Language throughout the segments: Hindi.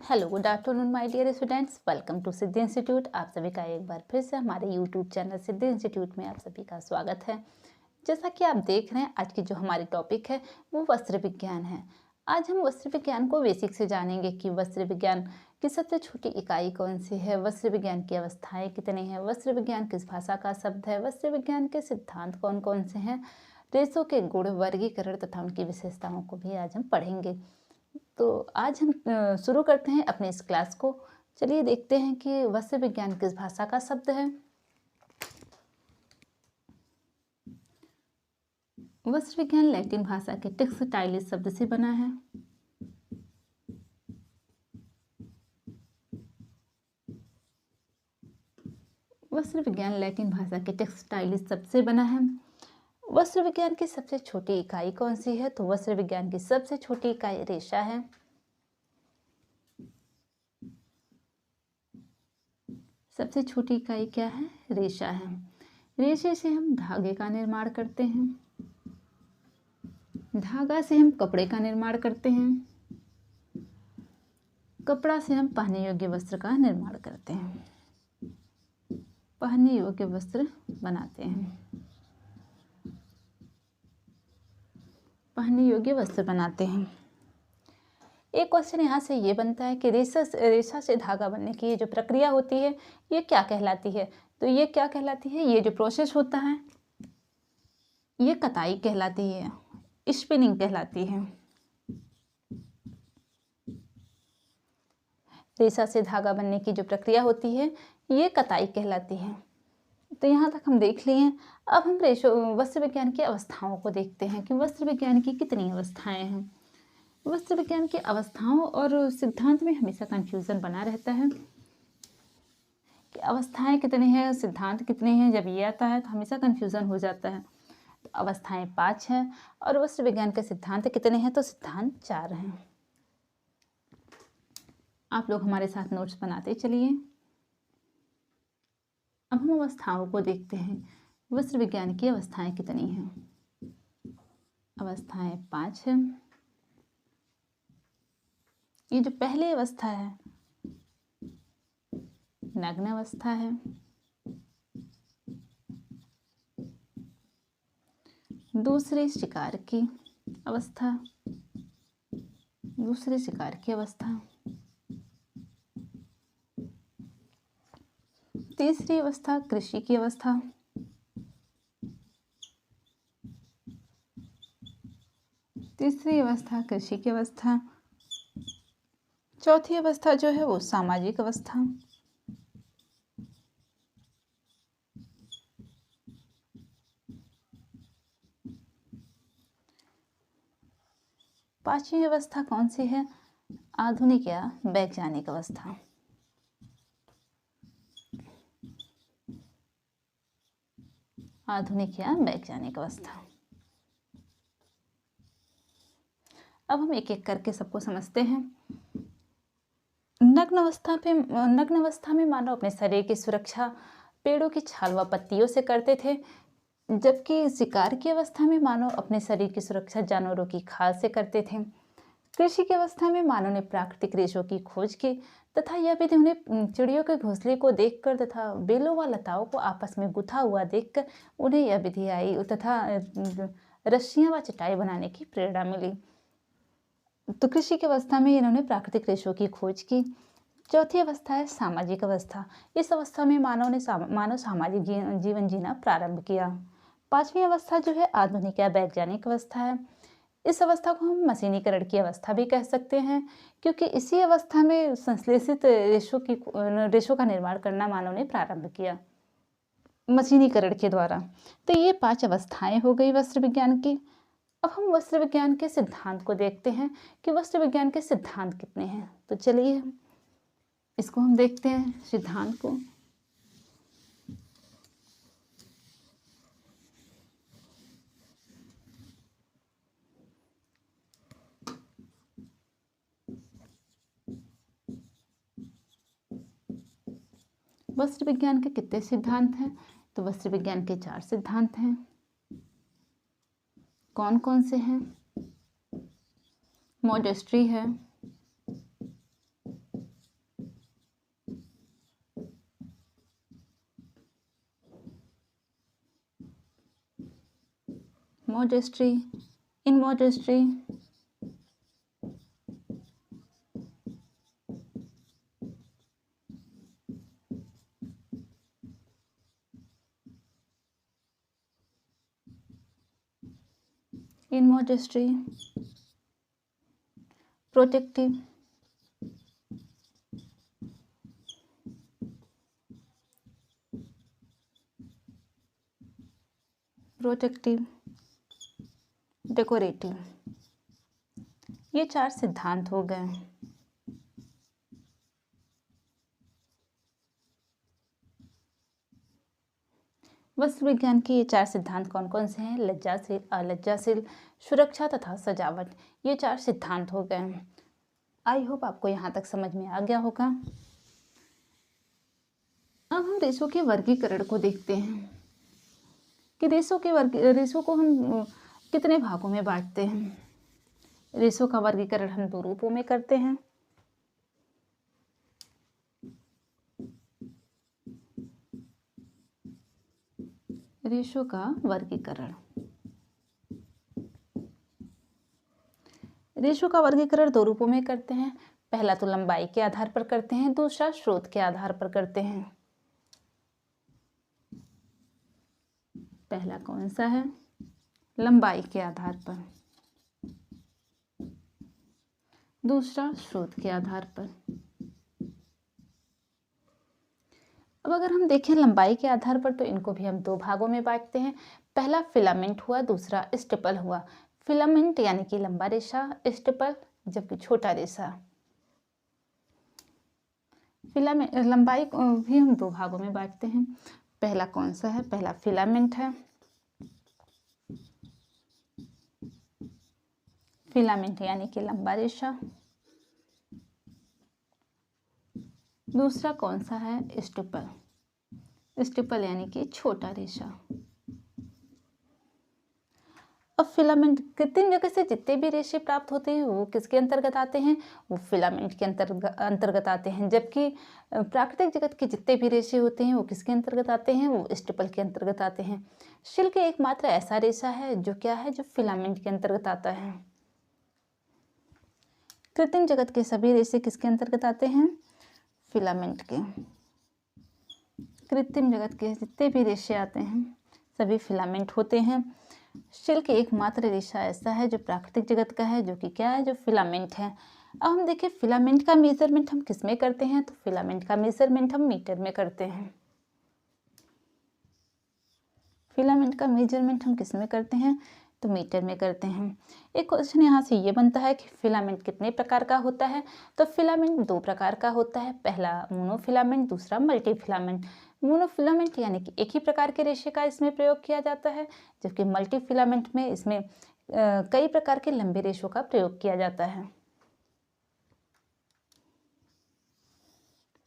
Hello good afternoon my dear students, welcome to Siddhi institute. आप सभी का एक बार फिर से हमारे यूट्यूब चैनल सिद्धि इंस्टीट्यूट में आप सभी का स्वागत है। जैसा कि आप देख रहे हैं, आज की जो हमारी टॉपिक है वो वस्त्र विज्ञान है। आज हम वस्त्र विज्ञान को बेसिक से जानेंगे कि वस्त्र विज्ञान की सबसे छोटी इकाई कौन सी है, वस्त्र विज्ञान की अवस्थाएं कितनी हैं, वस्त्र विज्ञान किस भाषा का शब्द है, वस्त्र विज्ञान के सिद्धांत कौन कौन से हैं, रेशों के गुण, वर्गीकरण तथा उनकी विशेषताओं को भी आज हम पढ़ेंगे। तो आज हम शुरू करते हैं अपने इस क्लास को। चलिए देखते हैं कि वस्त्र विज्ञान किस भाषा का शब्द है। वस्त्र विज्ञान लैटिन भाषा के टेक्सटाइलिस शब्द से बना है। वस्त्र विज्ञान लैटिन भाषा के टेक्सटाइलिस शब्द से बना है। वस्त्र विज्ञान की सबसे छोटी इकाई कौन सी है? तो वस्त्र विज्ञान की सबसे छोटी इकाई रेशा है। सबसे छोटी इकाई क्या है? रेशा है। रेशे से हम धागे का निर्माण करते हैं। धागा से हम कपड़े का निर्माण करते हैं। कपड़ा से हम पहनने योग्य वस्त्र का निर्माण करते हैं, पहनने योग्य वस्त्र बनाते हैं, पहनने योग्य वस्त्र बनाते हैं। एक क्वेश्चन यहाँ से ये बनता है कि रेशा से धागा बनने की ये जो प्रक्रिया होती है ये क्या कहलाती है? तो ये क्या कहलाती है? ये जो प्रोसेस होता है ये कताई कहलाती है, स्पिनिंग कहलाती है। रेशा से धागा बनने की जो प्रक्रिया होती है ये कताई कहलाती है। तो यहाँ तक हम देख लिए। अब हम वस्त्र विज्ञान की अवस्थाओं को देखते हैं कि वस्त्र विज्ञान की कितनी अवस्थाएं हैं। वस्त्र विज्ञान की अवस्थाओं और सिद्धांत में हमेशा कंफ्यूजन बना रहता है कि अवस्थाएं कितनी हैं, सिद्धांत कितने हैं। जब ये आता है तो हमेशा कंफ्यूजन हो जाता है। तो अवस्थाएं 5 हैं और वस्त्र विज्ञान के सिद्धांत कितने हैं? तो सिद्धांत 4 हैं। आप लोग हमारे साथ नोट्स बनाते चलिए। अब हम अवस्थाओं को देखते हैं। वस्त्र विज्ञान की अवस्थाएं कितनी हैं? अवस्थाएं 5 हैं। ये जो पहली अवस्था है नग्न अवस्था है। दूसरी शिकार की अवस्था, दूसरी शिकार की अवस्था। तीसरी अवस्था कृषि की अवस्था। तीसरी अवस्था कृषि की अवस्था। चौथी अवस्था जो है वो सामाजिक अवस्था। पांचवी अवस्था कौन सी है? आधुनिक या वैज्ञानिक अवस्था। आधुनिक या वैज्ञानिक अवस्था। अब हम एक एक करके सबको समझते हैं। नग्न अवस्था में मानव अपने शरीर की सुरक्षा पेड़ों की छाल व पत्तियों से करते थे, जबकि शिकार की अवस्था में मानव अपने शरीर की सुरक्षा जानवरों की खाल से करते थे। कृषि की अवस्था में मानव ने प्राकृतिक रेशों की खोज की तथा यह विधि उन्हें चिड़ियों के घोंसले को देखकर तथा बेलों व लताओं को आपस में गुथा हुआ देखकर उन्हें यह विधि आई तथा रस्सियां व चटाई बनाने की प्रेरणा मिली। तो कृषि की अवस्था में इन्होंने प्राकृतिक रेशों की खोज की। चौथी अवस्था है सामाजिक अवस्था। इस अवस्था में मानव सामाजिक जीवन जीना प्रारंभ किया। पांचवी अवस्था जो है आधुनिक या वैज्ञानिक अवस्था है। इस अवस्था को हम मशीनीकरण की अवस्था भी कह सकते हैं, क्योंकि इसी अवस्था में संश्लेषित रेशों का निर्माण करना मानव ने प्रारंभ किया मशीनीकरण के द्वारा। तो ये 5 अवस्थाएं हो गई वस्त्र विज्ञान की। अब हम वस्त्र विज्ञान के सिद्धांत को देखते हैं कि वस्त्र विज्ञान के सिद्धांत कितने हैं। तो चलिए इसको हम देखते हैं सिद्धांत को। वस्त्र विज्ञान के कितने सिद्धांत हैं? तो वस्त्र विज्ञान के 4 सिद्धांत हैं। कौन कौन से हैं? मॉडेस्ट्री है, modesty, in modesty, in modesty, protective, protective, decorative. ये 4 सिद्धांत हो गए। वस्त्र विज्ञान के ये 4 सिद्धांत कौन कौन से हैं? लज्जाशील, अलज्जाशील, सुरक्षा तथा सजावट। ये 4 सिद्धांत हो गए। आई होप आपको यहाँ तक समझ में आ गया होगा। अब हम रेशों के वर्गीकरण को देखते हैं कि रेशों को हम कितने भागों में बांटते हैं। रेशों का वर्गीकरण हम 2 रूपों में करते हैं। रेशों का वर्गीकरण, रेशों का वर्गीकरण 2 रूपों में करते हैं। पहला तो लंबाई के आधार पर करते हैं, दूसरा स्रोत के आधार पर करते हैं। पहला कौन सा है? लंबाई के आधार पर, दूसरा स्रोत के आधार पर। अब अगर हम देखें लंबाई के आधार पर तो इनको भी हम 2 भागों में बांटते हैं। पहला फिलामेंट हुआ, दूसरा स्टेपल हुआ। फिलामेंट यानी कि लंबा रेशा, स्टेपल जबकि छोटा रेशा। फिलामेंट लंबाई भी हम 2 भागों में बांटते हैं। पहला कौन सा है? पहला फिलामेंट है। फिलामेंट यानी कि लंबा रेशा। दूसरा कौन सा है? स्टेपल। स्टेपल यानी कि छोटा रेशा। अब फिलामेंट कृत्रिम जगत से जितने भी रेशे प्राप्त होते हैं वो किसके अंतर्गत आते हैं? वो फिलामेंट के अंतर्गत आते हैं। जबकि प्राकृतिक जगत के जितने भी रेशे होते हैं वो किसके अंतर्गत आते हैं? वो स्टेपल के अंतर्गत आते हैं। सिल्क एकमात्र ऐसा रेशा है जो क्या है, जो फिलामेंट के अंतर्गत आता है। कृत्रिम जगत के सभी रेशे किसके अंतर्गत आते हैं? फिलामेंट के। कृत्रिम जगत के जितने भी रेशे आते हैं सभी फिलामेंट होते हैं। सिल्क एकमात्र रेशा ऐसा है जो प्राकृतिक जगत का है, जो कि क्या है, जो फिलामेंट है। अब हम देखें फिलामेंट का मेजरमेंट हम किस में करते हैं? तो फिलामेंट का मेजरमेंट हम मीटर में करते हैं। फिलामेंट का मेजरमेंट हम किस में करते हैं? तो मीटर में करते हैं। एक क्वेश्चन यहाँ से ये बनता है कि फिलामेंट कितने प्रकार का होता है? तो फिलामेंट 2 प्रकार का होता है। पहला मोनोफिलामेंट, दूसरा मल्टीफिलामेंट। मोनोफिलामेंट यानी कि एक ही प्रकार के रेशे का इसमें प्रयोग किया जाता है, जबकि मल्टीफिलामेंट में इसमें कई प्रकार के लंबे रेशों का प्रयोग किया जाता है।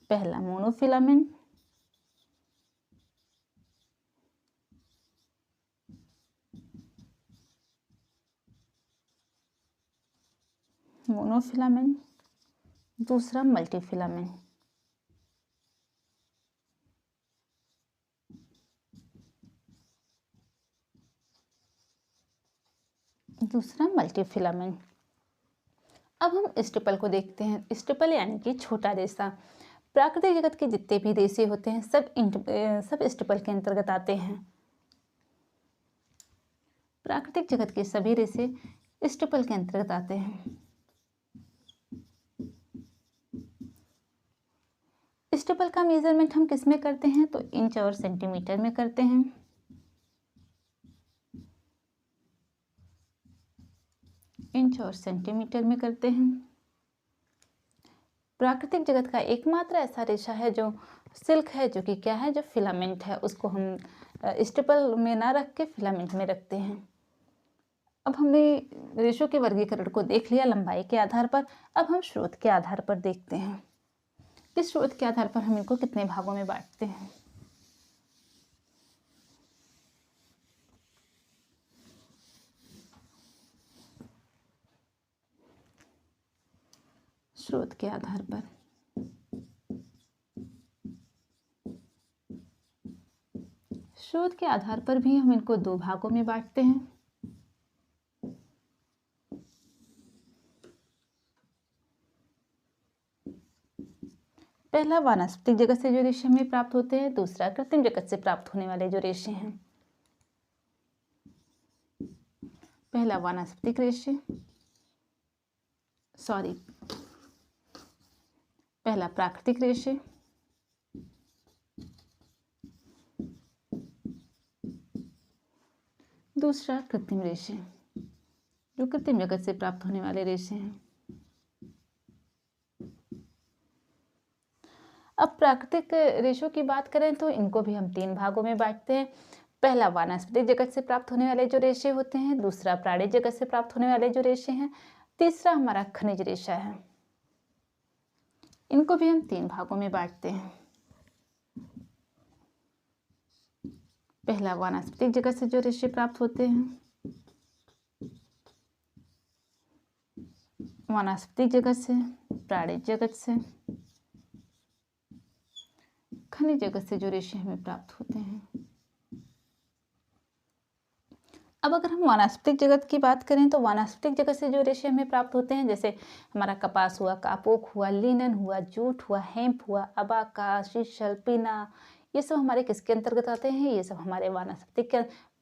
पहला मोनोफिलामेंट, मोनोफिलामेंट, दूसरा मल्टीफिलामेंट। दूसरा मल्टीफिलामेंट। अब हम स्टेपल को देखते हैं। स्टेपल यानी कि छोटा रेशा। प्राकृतिक जगत के जितने भी रेशे होते हैं सब स्टेपल के अंतर्गत आते हैं। प्राकृतिक जगत के सभी रेशे स्टेपल के अंतर्गत आते हैं। स्टेपल का मेजरमेंट हम किस में करते हैं? तो इंच और सेंटीमीटर में करते हैं। इंच और सेंटीमीटर में करते हैं। प्राकृतिक जगत का एकमात्र ऐसा रेशा है जो सिल्क है, जो कि क्या है, जो फिलामेंट है। उसको हम स्टेपल में ना रख के फिलामेंट में रखते हैं। अब हमने रेशों के वर्गीकरण को देख लिया लंबाई के आधार पर। अब हम स्रोत के आधार पर देखते हैं कि स्रोत के आधार पर हम इनको कितने भागों में बांटते हैं। स्रोत के आधार पर स्रोत के आधार पर भी हम इनको 2 भागों में बांटते हैं। पहला वानस्पतिक जगत से जो रेशे हमें प्राप्त होते हैं, दूसरा कृत्रिम जगत से प्राप्त होने वाले जो रेशे हैं। पहला वानस्पतिक रेशे पहला प्राकृतिक रेशे, दूसरा कृत्रिम रेशे, जो कृत्रिम जगत से प्राप्त होने वाले रेशे हैं। अब प्राकृतिक रेशों की बात करें तो इनको भी हम 3 भागों में बांटते हैं। पहला वानस्पतिक जगत से प्राप्त होने वाले जो रेशे होते हैं, दूसरा प्राणी जगत से प्राप्त होने वाले जो रेशे हैं, तीसरा हमारा खनिज रेशा है। इनको भी हम 3 भागों में बांटते हैं। पहला वानस्पतिक जगत से जो रेशे प्राप्त होते हैं, वानस्पतिक जगत से, प्राणी जगत से, खनिज जगत से जो रेशे हमें प्राप्त होते हैं। अब अगर हम वानस्पतिक जगत की बात करें तो वानस्पतिक जगत से जो रेशे हमें प्राप्त होते हैं, जैसे हमारा कपास हुआ, कापोक हुआ, लिनन हुआ, जूट हुआ, हेम्प हुआ, अबाका, शीशल, पीना, ये सब हमारे किसके अंतर्गत आते हैं? ये सब हमारे वानस्पतिक के,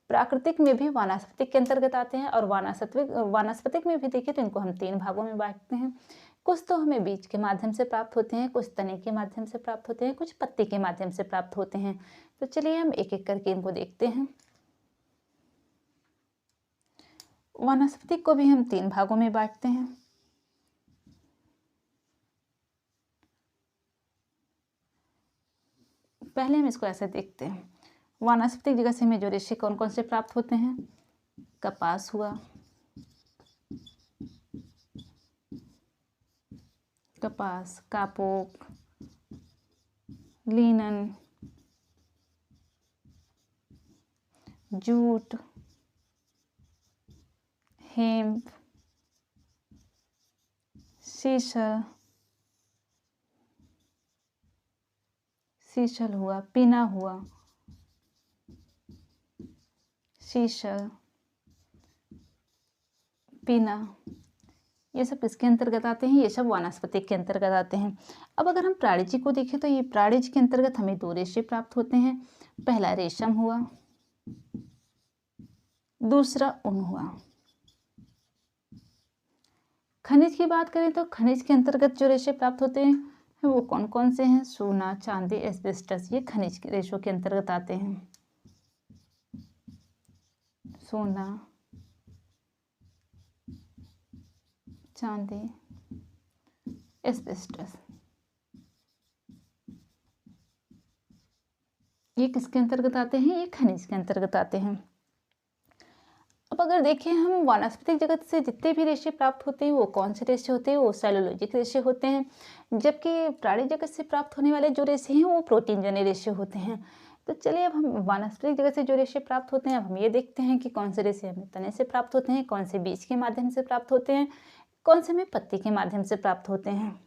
प्राकृतिक में भी वानस्पतिक के अंतर्गत आते हैं। और वानस्पतिक में भी देखिए तो इनको हम 3 भागों में बांटते हैं। कुछ तो हमें बीज के माध्यम से प्राप्त होते हैं, कुछ तने के माध्यम से प्राप्त होते हैं, कुछ पत्ती के माध्यम से प्राप्त होते हैं। तो चलिए हम एक एक करके इनको देखते हैं। वानस्पतिक को भी हम 3 भागों में बांटते हैं। पहले हम इसको ऐसे देखते हैं। वानस्पतिक जगत से हमें जो रेशे कौन कौन से प्राप्त होते हैं? कपास हुआ, कपास, कापोक, लिनन, जूट, हेम्प, शीशल हुआ, पीना हुआ, शीशल, पीना, ये सब किसके अंतर्गत आते हैं? ये सब वानस्पतिक के अंतर्गत आते हैं। अब अगर हम प्राणिज को देखें तो ये प्राणिज के अंतर्गत हमें 2 रेशे प्राप्त होते हैं। पहला रेशम हुआ, दूसरा ऊन हुआ। खनिज की बात करें तो खनिज के अंतर्गत जो रेशे प्राप्त होते हैं वो कौन कौन से हैं? सोना, चांदी, एस्बेस्टस, ये खनिज के रेशों के अंतर्गत आते हैं। सोना, चांदी, एस्बेस्टस, ये किसके अंतर्गत आते हैं? ये खनिज के अंतर्गत आते हैं। अब अगर देखें हम वानस्पतिक जगत से जितने भी रेशे प्राप्त होते हैं वो कौन से रेशे होते हैं? वो सेलुलोजिक रेशे होते हैं। जबकि प्राणी जगत से प्राप्त होने वाले जो रेशे हैं वो प्रोटीन जन्य रेशे होते हैं। तो चलिए अब हम वानस्पतिक जगत से जो रेशे प्राप्त होते हैं, अब हम ये देखते हैं कि कौन से रेशे हमें तने से प्राप्त होते हैं, कौन से बीज के माध्यम से प्राप्त होते हैं, कौन से हमें पत्ती के माध्यम से प्राप्त होते हैं।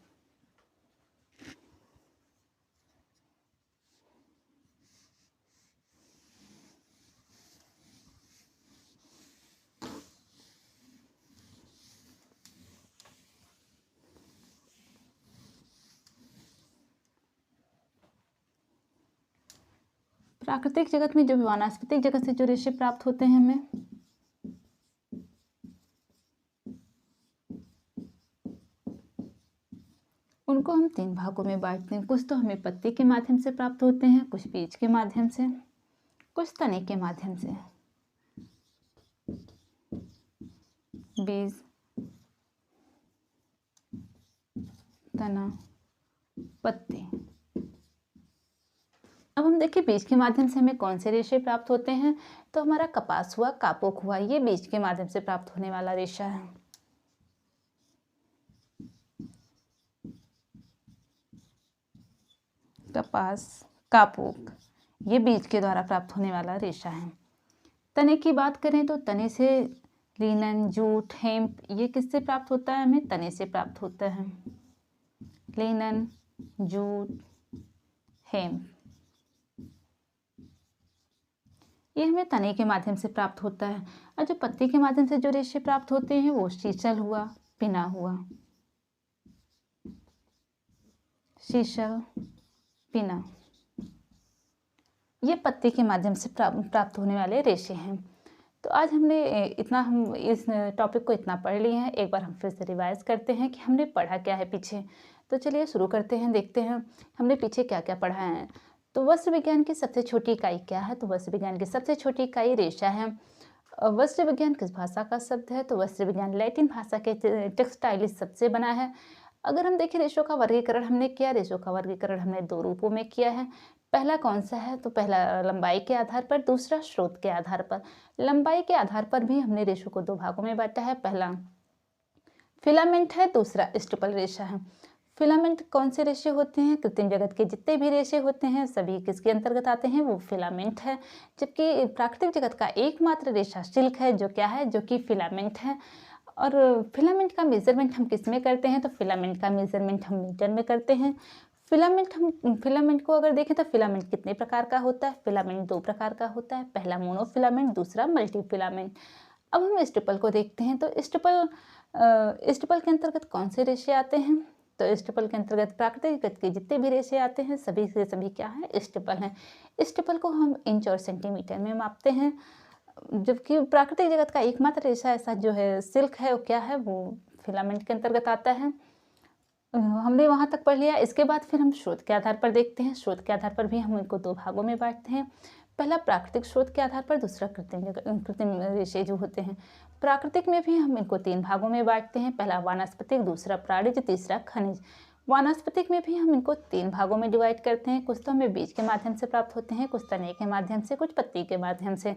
प्राकृतिक जगत में जो वानस्पतिक जगत से जो रेशे प्राप्त होते हैं हमें, उनको हम 3 भागों में बांटते हैं। कुछ तो हमें पत्ती के माध्यम से प्राप्त होते हैं, कुछ बीज के माध्यम से, कुछ तने के माध्यम से। बीज, तना, पत्ती। अब हम देखिए बीज के माध्यम से हमें कौन से रेशे प्राप्त होते हैं? तो हमारा कपास हुआ, कापोक हुआ, ये बीज के माध्यम से प्राप्त होने वाला रेशा है। कपास, कापोक, ये बीज के द्वारा प्राप्त होने वाला रेशा है। तने की बात करें तो तने से लिनन, जूट, हेम्प, ये किससे प्राप्त होता है? हमें तने से प्राप्त होता है। लिनन, जूट, हेम्प, ये हमें तने के माध्यम से प्राप्त होता है। और जो पत्ती के माध्यम से जो रेशे प्राप्त होते हैं वो शीशल हुआ, पिना हुआ, शीशल, पिना, ये पत्ती के माध्यम से प्राप्त होने वाले रेशे हैं। तो आज हमने हम इस टॉपिक को इतना पढ़ लिए हैं। एक बार हम फिर से रिवाइज करते हैं कि हमने पढ़ा क्या है पीछे। तो चलिए शुरू करते हैं, देखते हैं हमने पीछे क्या क्या पढ़ा है। तो वस्त्र विज्ञान की सबसे छोटी इकाई क्या है? तो वस्त्र विज्ञान की सबसे छोटी इकाई रेशा है। वस्त्र विज्ञान किस भाषा का शब्द है? तो वस्त्र विज्ञान लैटिन भाषा के टेक्सटाइलिस शब्द से बना है। अगर हम देखें रेशों का वर्गीकरण हमने किया, रेशों का वर्गीकरण हमने 2 रूपों में किया है। पहला कौन सा है? तो पहला लंबाई के आधार पर, दूसरा स्रोत के आधार पर। लंबाई के आधार पर भी हमने रेशों को 2 भागों में बांटा है। पहला फिलामेंट है, दूसरा स्टिपल रेशा है। फिलामेंट कौन से रेशे होते हैं? कृत्रिम जगत के जितने भी रेशे होते हैं सभी किसके अंतर्गत आते हैं? वो फिलामेंट है। जबकि प्राकृतिक जगत का एकमात्र रेशा सिल्क है, जो क्या है? जो कि फिलामेंट है। और फिलामेंट का मेजरमेंट हम किस में करते हैं? तो फिलामेंट का मेजरमेंट हम मीटर में करते हैं। फिलामेंट को अगर देखें तो फिलामेंट कितने प्रकार का होता है? फिलामेंट 2 प्रकार का होता है। पहला मोनोफिलामेंट, दूसरा मल्टीफिलामेंट। अब हम स्टिपल को देखते हैं। तो स्टिपल के अंतर्गत कौन से रेशे आते हैं? तो स्टिपल के अंतर्गत प्राकृतिक जगत के जितने भी रेशे आते हैं सभी के सभी क्या है? स्टिपल हैं। स्टिपल को हम इंच और सेंटीमीटर में मापते हैं। जबकि प्राकृतिक जगत का एकमात्र रेशा ऐसा जो है सिल्क है, वो क्या है? वो फिलामेंट के अंतर्गत आता है। हमने वहाँ तक पढ़ लिया। इसके बाद फिर हम स्रोत के आधार पर देखते हैं। स्रोत के आधार पर भी हम इनको 2 भागों में बांटते हैं। पहला प्राकृतिक स्रोत के आधार पर, दूसरा कृत्रिम रेशे जो होते हैं। प्राकृतिक में भी हम इनको 3 भागों में बांटते हैं। पहला वानस्पतिक, दूसरा प्राणिज, तीसरा खनिज। वानस्पतिक में भी हम इनको 3 भागों में डिवाइड करते हैं। कुछ तो हमें बीज के माध्यम से प्राप्त होते हैं, कुछ तने के माध्यम से, कुछ पत्ती के माध्यम से।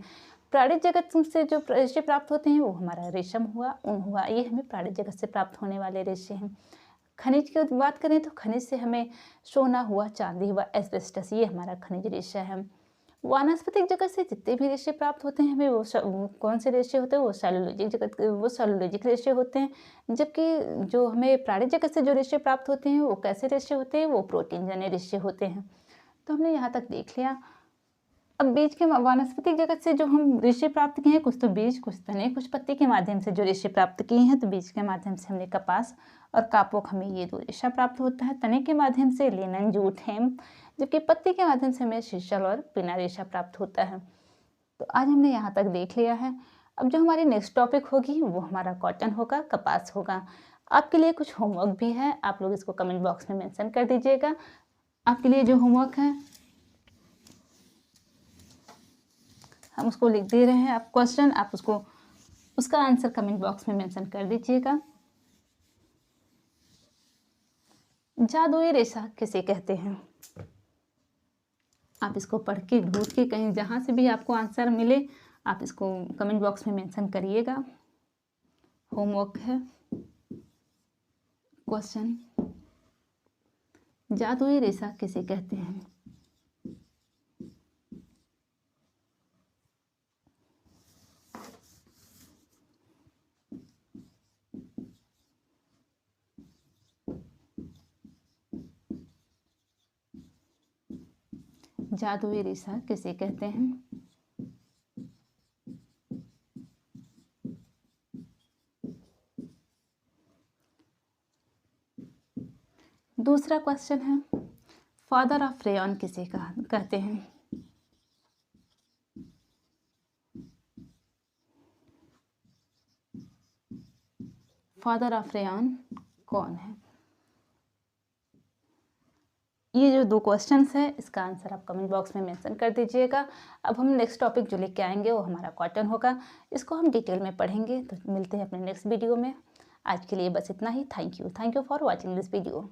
प्राणिज जगत से जो रेशे प्राप्त होते हैं वो हमारा रेशम हुआ, ऊन हुआ, ये हमें प्राणिज जगत से प्राप्त होने वाले रेशे हैं। खनिज की बात करें तो खनिज से हमें सोना हुआ, चांदी हुआ, एस्बेस्टस, ये हमारा खनिज रेशा है। वानस्पतिक जगत से जितने भी रेशे प्राप्त होते हैं हमें वो कौन से रेशे होते हैं? वो सेलुलोजिक रेशे होते हैं। जबकि जो हमें प्राणिज जगत से जो रेशे प्राप्त होते हैं वो कैसे रेशे होते हैं? वो प्रोटीन जन्य रेशे होते हैं। तो हमने यहाँ तक देख लिया। अब बीज के वानस्पतिक जगत से जो हम रेशे प्राप्त किए हैं, कुछ तो बीज, कुछ तने, कुछ पत्ती के माध्यम से जो रेशे प्राप्त किए हैं, तो बीज के माध्यम से हमने कपास और कापोक, हमें ये 2 रेशा प्राप्त होता है। तने के माध्यम से लिनन, जूट, हेम, जबकि पत्ती के माध्यम से हमें शीशल और पिना रेशा प्राप्त होता है। तो आज हमने यहाँ तक देख लिया है। अब जो हमारी नेक्स्ट टॉपिक होगी वो हमारा कॉटन होगा, कपास होगा। आपके लिए कुछ होमवर्क भी है, आप लोग इसको कमेंट बॉक्स में मेंशन कर दीजिएगा। आपके लिए जो होमवर्क है हम उसको लिख दे रहे हैं। आप क्वेश्चन, आप उसका आंसर कमेंट बॉक्स में मेंशन कर दीजिएगा। जादुई रेशा किसे कहते हैं? आप इसको पढ़ के, ढूंढ के, कहीं जहाँ से भी आपको आंसर मिले आप इसको कमेंट बॉक्स में मेंशन करिएगा। होमवर्क है क्वेश्चन, जादुई रेशा किसे कहते हैं? जादुई रेशा किसे कहते हैं? दूसरा क्वेश्चन है, फादर ऑफ रेयन किसे कहते हैं? फादर ऑफ रेयन कौन है? ये जो 2 क्वेश्चंस है इसका आंसर आप कमेंट बॉक्स में मेंशन कर दीजिएगा। अब हम नेक्स्ट टॉपिक जो लेके आएंगे वो हमारा कॉटन होगा। इसको हम डिटेल में पढ़ेंगे। तो मिलते हैं अपने नेक्स्ट वीडियो में। आज के लिए बस इतना ही। Thank you for watching this video.